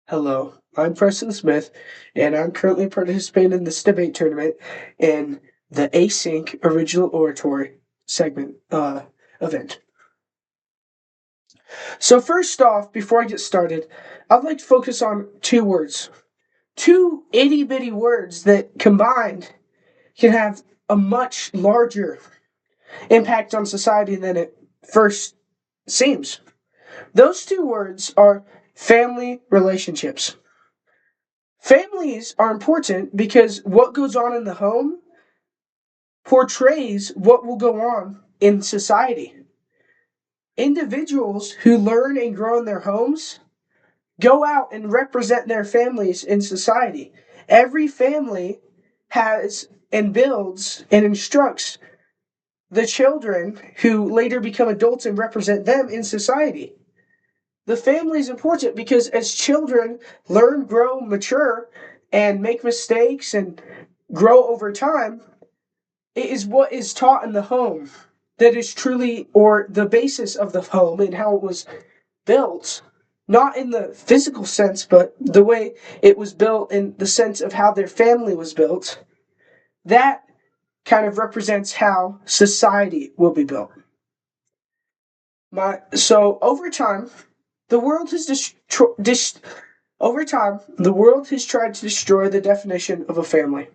Hello, I'm Preston Smith, and I'm currently participating in this debate tournament in the Async Original Oratory segment event. So, first off, before I get started, I'd like to focus on two words. Two itty bitty words that combined can have a much larger impact on society than it first seems. Those two words are family relationships. Families are important because what goes on in the home portrays what will go on in society. Individuals who learn and grow in their homes go out and represent their families in society. Every family has and builds and instructs the children who later become adults and represent them in society. The family is important because as children learn, grow, mature, and make mistakes and grow over time, it is what is taught in the home that is truly, or the basis of the home and how it was built. Not in the physical sense, but the way it was built in the sense of how their family was built. That kind of represents how society will be built. So over time, the world has over time, the world has tried to destroy the definition of a family.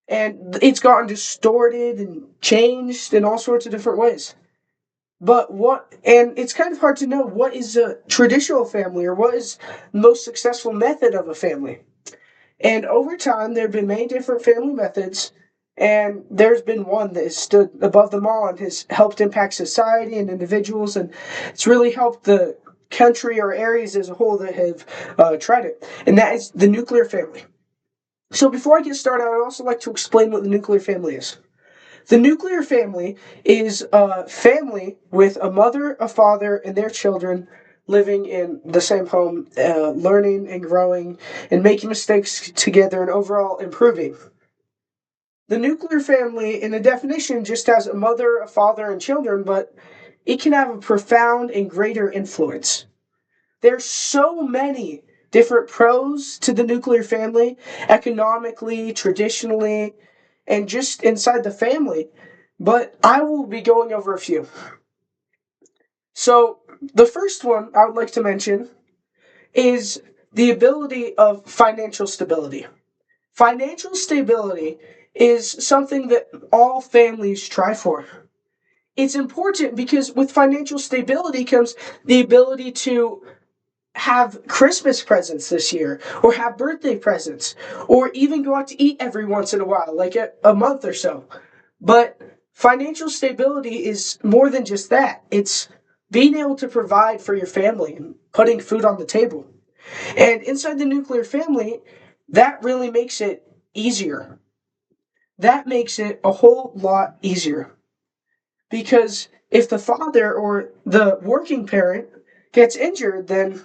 And it's gotten distorted and changed in all sorts of different ways. And it's kind of hard to know what is a traditional family or what is the most successful method of a family. And over time, there have been many different family methods, and there's been one that has stood above them all and has helped impact society and individuals, and it's really helped the country or areas as a whole that have tried it, and that is the nuclear family. So before I get started, I would also like to explain what the nuclear family is. The nuclear family is a family with a mother, a father, and their children living in the same home, learning and growing and making mistakes together and overall improving. The nuclear family, in a definition, just has a mother, a father, and children, but it can have a profound and greater influence. There's so many different pros to the nuclear family, economically, traditionally, and just inside the family, but I will be going over a few. So, the first one I would like to mention is the ability of financial stability. Financial stability is something that all families strive for. It's important because with financial stability comes the ability to have Christmas presents this year, or have birthday presents, or even go out to eat every once in a while, like a month or so. But financial stability is more than just that. It's being able to provide for your family and putting food on the table. And inside the nuclear family, that really makes it easier. That makes it a whole lot easier. Because if the father or the working parent gets injured, then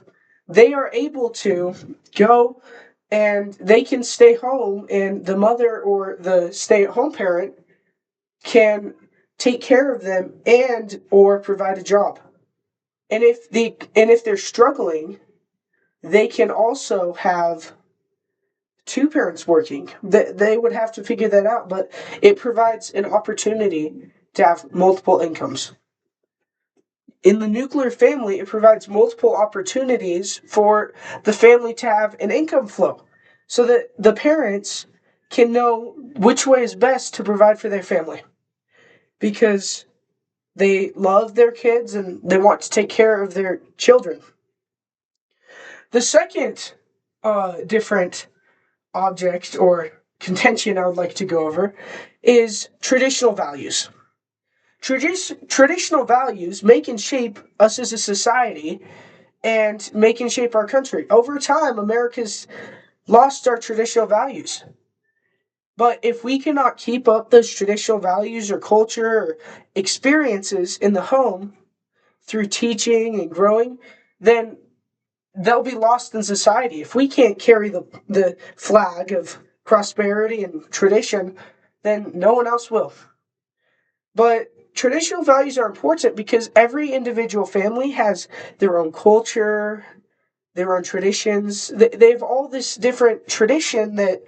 they are able to go and they can stay home, and the mother or the stay-at-home parent can take care of them and or provide a job. And if they're struggling, they can also have two parents working. They would have to figure that out, but it provides an opportunity to have multiple incomes. In the nuclear family, it provides multiple opportunities for the family to have an income flow so that the parents can know which way is best to provide for their family because they love their kids and they want to take care of their children. The second different object or contention I would like to go over is traditional values. Traditional values make and shape us as a society and make and shape our country. Over time, America's lost our traditional values. But if we cannot keep up those traditional values or culture or experiences in the home through teaching and growing, then they'll be lost in society. If we can't carry the flag of prosperity and tradition, then no one else will. But traditional values are important because every individual family has their own culture, their own traditions. They have all this different tradition that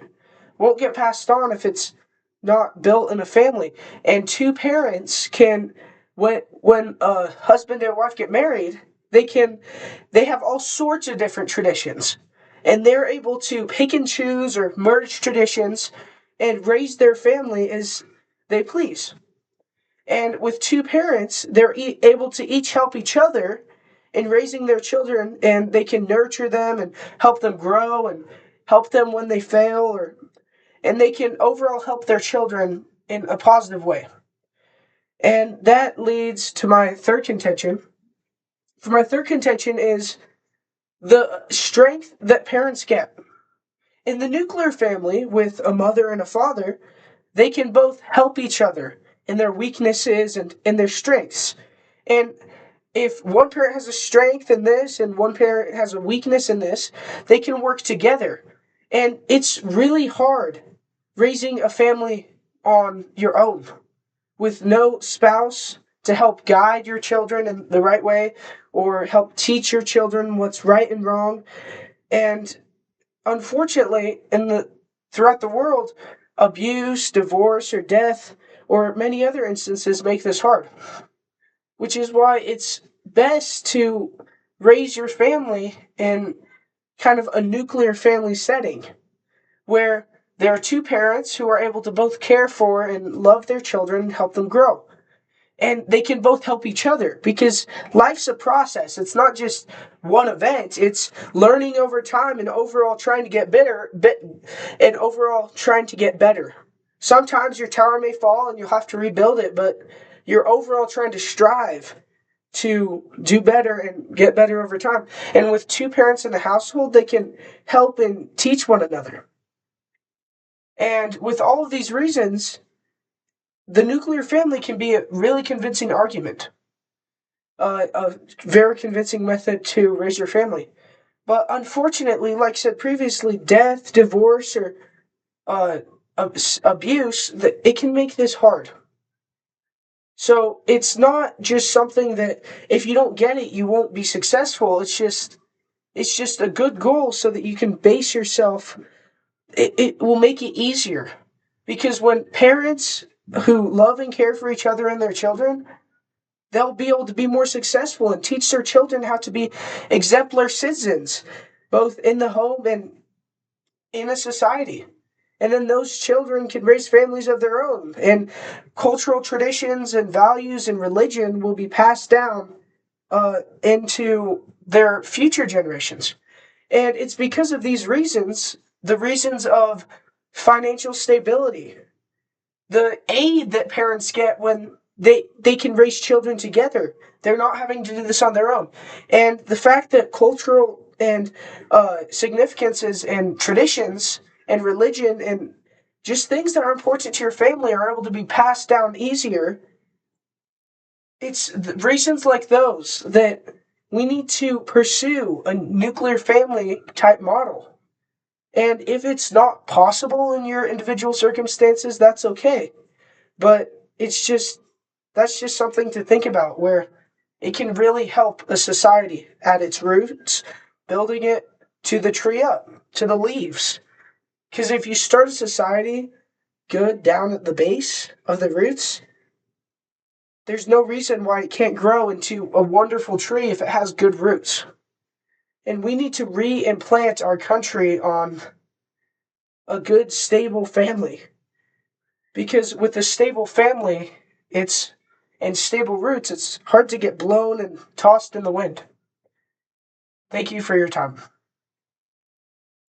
won't get passed on if it's not built in a family. And two parents can, when a husband and wife get married, they have all sorts of different traditions, and they're able to pick and choose or merge traditions and raise their family as they please. And with two parents, they're able to each help each other in raising their children, and they can nurture them and help them grow and help them when they fail, or and they can overall help their children in a positive way. And that leads to my third contention. For my third contention is the strength that parents get. In the nuclear family, with a mother and a father, they can both help each other in their weaknesses and in their strengths. And if one parent has a strength in this and one parent has a weakness in this, they can work together. And it's really hard raising a family on your own with no spouse to help guide your children in the right way or help teach your children what's right and wrong. And unfortunately, throughout the world, abuse, divorce, or death, or many other instances make this hard. Which is why it's best to raise your family in kind of a nuclear family setting where there are two parents who are able to both care for and love their children and help them grow. And they can both help each other because life's a process. It's not just one event. It's learning over time and overall trying to get and overall trying to get better. Sometimes your tower may fall and you'll have to rebuild it, but you're overall trying to strive to do better and get better over time. And with two parents in the household, they can help and teach one another. And with all of these reasons, the nuclear family can be a really convincing argument, a very convincing method to raise your family. But unfortunately, like I said previously, death, divorce, or uh, abuse, it can make this hard. So it's not just something that if you don't get it, you won't be successful. It's just a good goal so that you can base yourself. It will make it easier because when parents who love and care for each other and their children, they'll be able to be more successful and teach their children how to be exemplar citizens, both in the home and in a society. And then those children can raise families of their own, and cultural traditions and values and religion will be passed down into their future generations. And it's because of these reasons, the reasons of financial stability, the aid that parents get when they can raise children together. They're not having to do this on their own. And the fact that cultural and significances and traditions and religion and just things that are important to your family are able to be passed down easier. It's reasons like those that we need to pursue a nuclear family type model. And if it's not possible in your individual circumstances, that's okay. But that's just something to think about where it can really help a society at its roots, building it to the tree up, to the leaves. Because if you start a society good down at the base of the roots, there's no reason why it can't grow into a wonderful tree if it has good roots. And we need to re-implant our country on a good, stable family. Because with a stable family, and stable roots, it's hard to get blown and tossed in the wind. Thank you for your time.